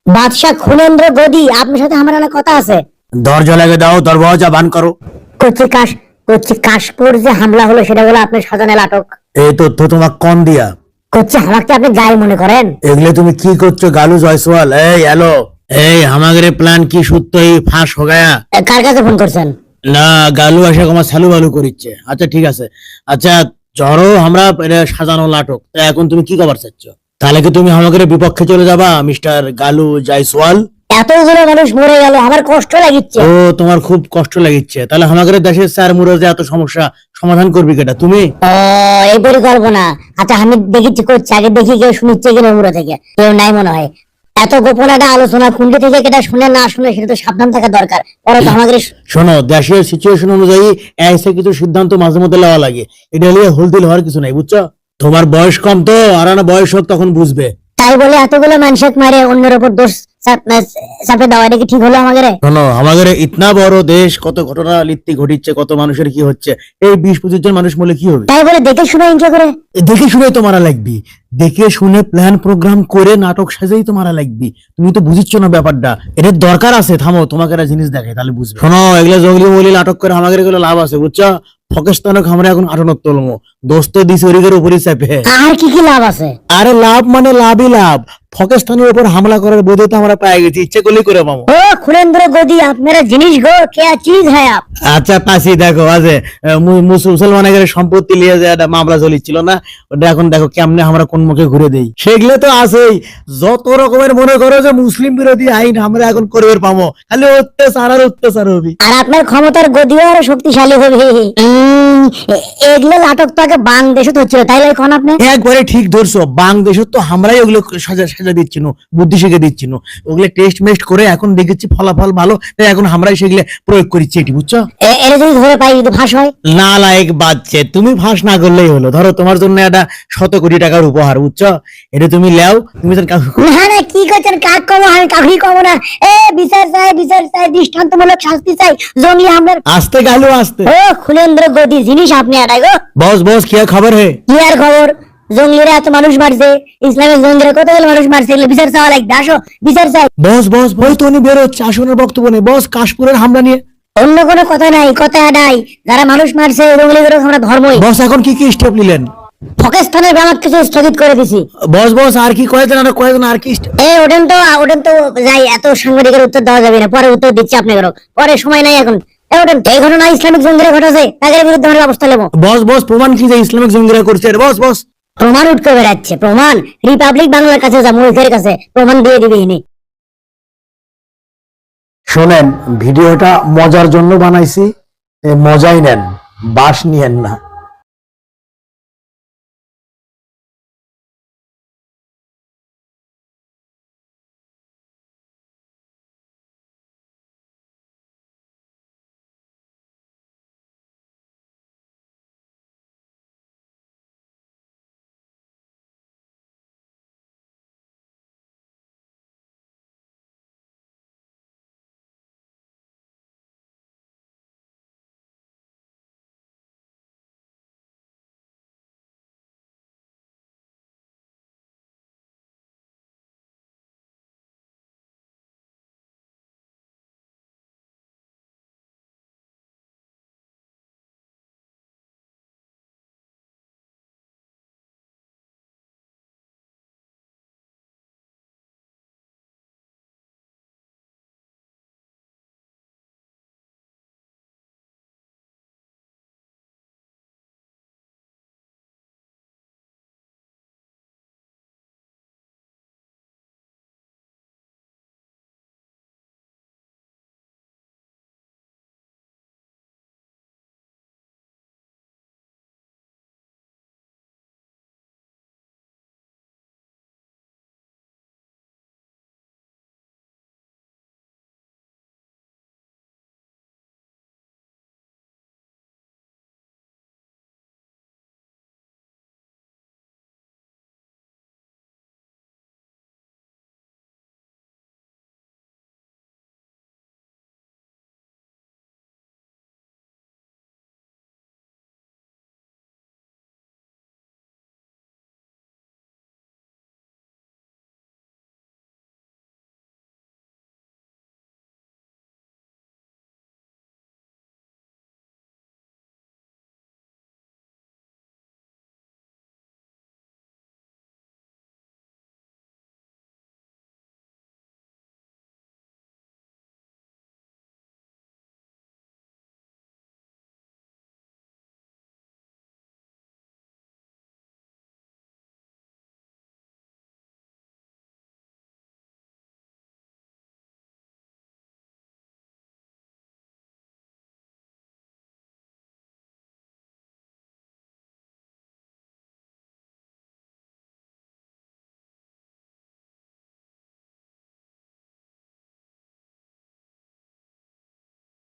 বাদশাহ খুনেন্দ্র গদি, আপনার সাথে আমার অনেক কথা আছে। দরজা লাগে দাও, দরওয়াজা বান করো। করছি কাশপুর যে হামলা হলো সেটা হলো আপনার সাজানো নাটক। এই তথ্য তোমার কোন দিয়া? করছি আমাকে আপনি গায়ে মনে করেন? এগুলো তুমি কি করছো গালু জয়সওয়াল? এই হ্যালো, এই আমাদের প্ল্যান কি সত্যই ফাঁস হো গায়া? কার কাছে ফোন করছেন? না, গালু আসে আমার সালু বালু করিচ্ছে। আচ্ছা ঠিক আছে, আচ্ছা ধরো আমরা এটা সাজানো নাটক, তা এখন তুমি কি খবর চাচ্ছ? তাহলে কি তুমি আমাদের বিপক্ষে চলে যাবা মিস্টার গালু জয়সওয়াল? এতগুলো মানুষ মরে গেল, আমার কষ্ট লাগিচ্ছে। ও তোমার খুব কষ্ট লাগিচ্ছে, তাহলে আমাদের দেশের স্যার মুরোজে এত সমস্যা সমাধান করবি কেটা তুমি? ও, এই পরিকল্পনা। আচ্ছা আমি দেখেছি করছি, আগে দেখি কেউ শুনিচ্ছে কিনা মুড়ো থেকে, কেউ নাই মনে হয়। এত গোপন একটা আলোচনা কুণ্ডি থেকে কেটা শুনে না শুনে সেটা তো সাবধান থাকা দরকার। পরে তো আমাদের শোনো, দেশের সিচুয়েশন অনুযায়ী এসে কিছু সিদ্ধান্ত মাঝে মধ্যে নেওয়া লাগে, এটা নিয়ে হলদিল হওয়ার কিছু নাই, বুঝছো? তোমার বয়স কম তো, আর না বয়স হোক তখন বুঝবে। তাই বলে এতগুলো মানুষকে মারে অন্যের উপর দোষ চাপে দেওয়া, এটা কি ঠিক হলো আমাদের? শোনো, আমাদের ইতনা বড় দেশ, কত ঘটনা লিপ্তি ঘটিচ্ছে, কত মানুষের কি হচ্ছে, এই 20-25 জন মানুষ মূলে কি হবে? তাই বলে দেখে শুনে এনজয় করে? দেখে শুনে তো মারা লাগবি, দেখে শুনে প্ল্যান প্রোগ্রাম করে নাটক সাজাই তো মারা লাগবি। তুমি তো বুঝিচ্ছ না ব্যাপারটা, এটার দরকার আছে। থামো, তোমাকে একটা জিনিস দেখাই তাহলে বুঝবে। শোনো, এগুলো জঙ্গলি মলি নাটক করে আমাদের এগুলো লাভ আছে, বুঝছো? ফকেস্তানক আমরা এখন আটনত তুলমো, দোস্ত দিস ওরিগের উপরই চাপে। আর কি কি লাভ আছে? আরে লাভ মানে লাভই লাভ। ফকেস্তানের উপর হামলা করার বোধে তো আমরা পেয়ে গেছি, ইচ্ছে করলেই করে পাবো। ও খুলেন্দ্র গদি, আপনারা জিনিস গো কে চিজ হ্যাঁ আপ। আচ্ছা পাশি দেখো, আজে মুসলমানের সম্পত্তি নিয়ে যে একটা মামলা চলিছিল না, ওটা এখন দেখো কেমনে আমরা কোন মুখে ঘুরে দেই। সেগুলো তো আছেই, যত রকমের মনে করো যে মুসলিম বিরোধী আইন আমরা এখন করবে পাবো, খালি অত্যাচার আর অত্যাচার হবি। আর আপনার ক্ষমতার গদিও আরো শক্তিশালী হবে। এগুলো নাটক তো আগে বাংলাদেশে হচ্ছিল, তাই এখন আপনি একবারে ঠিক ধরছো, বাংলাদেশের তো আমরাই ওগুলো সাজা সাজা দিচ্ছি না, বুদ্ধি শিখে দিচ্ছি না, ওগুলো টেস্ট মেস্ট করে এখন দেখেছি ফলাফল ভালো, তাই এখন আমরাই সেগুলো প্রয়োগ করছি, এটি বুঝছো? এর যদি ধরে পাই যদি ফাঁস হয়? না লায়ক বাচ্চে, তুমি ফাঁস না করলেই হলো। ধরো তোমার জন্য একটা 100 কোটি টাকার উপহার, বুঝছো? এটা তুমি লেও, তুমি তো না না, কি করছেন? কাক কমো, আমি কাকুই কমো না। বিচার চাই, দৃষ্টান্তমূলক শাস্তি চাই জঙ্গলি হামলার। আস্তে গালু আস্তে। ও খুলেন্দ্র গদি, জিনিস আপনি আটাই গো। বস বস, কি খবর হে? কি আর খবর? জঙ্গলিরা এত মানুষ মারছে, ইসলামিক জঙ্গিরা কতগুলো মানুষ মারছে, এগুলো বিচার চাওয়া লাগবে। আসো বিচার চাই। বস বস, বই তো উনি বেরোচ্ছে, আসনের বক্তব্য নেই। বস, কাশপুরের হামলা নিয়ে অন্য কোনো কথা নাই, কথা নাই। যারা মানুষ মারছে জঙ্গলিগুলো আমরা ধর্মই। বস এখন কি কি স্টেপ নিলেন? পাকিস্তানের ব্যাপার কিছু স্থগিত করে দিছি। বস বস, আর কি কয়েছেন, আর কয়েছেন, আর কি ওঠেন তো যাই, এত সাংবাদিকের উত্তর দেওয়া যাবে না, পরে উত্তর দিচ্ছি আপনাকে, পরে সময় নাই এখন। ওঠেন, এই ঘটনা ইসলামিক জঙ্গিরা ঘটেছে, তাদের বিরুদ্ধে আমরা ব্যবস্থা নেবো। বস বস, প্রমাণ কি যে ইসলামিক জঙ্গিরা করছে? বস বস, প্রমাণ উঠকে বেড়াচ্ছে, প্রমাণ রিপাবলিক বাংলার কাছে যা, মুখের কাছে প্রমাণ দিয়ে দিবি ইনি। শোনেন, ভিডিওটা মজার জন্য বানাইছি, মজাই নেন, বাস নিয়েন না।